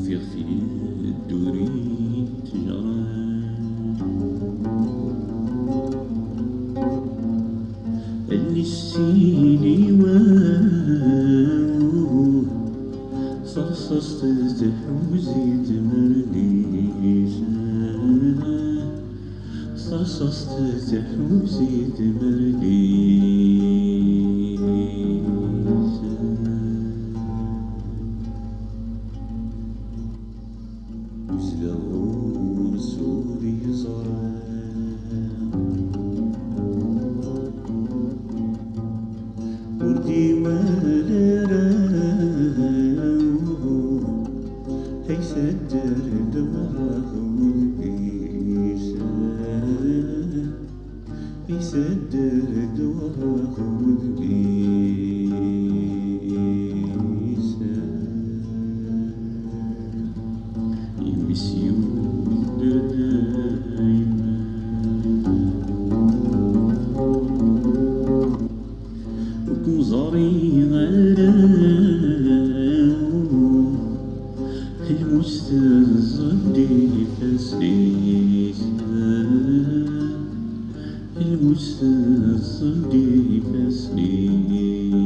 في الدوري تجرى اللي السيلي واو صصصت تحوزي تمرليش صصصت تحوزي تمرليش وزلو سوري زرع وردي والراو هيس الدرد وراغ والبيسة هيس الدرد وراغ والبيسة يمسيو دايما وكوزاري غراو المستزدي فاسليسا المستزدي فاسليسا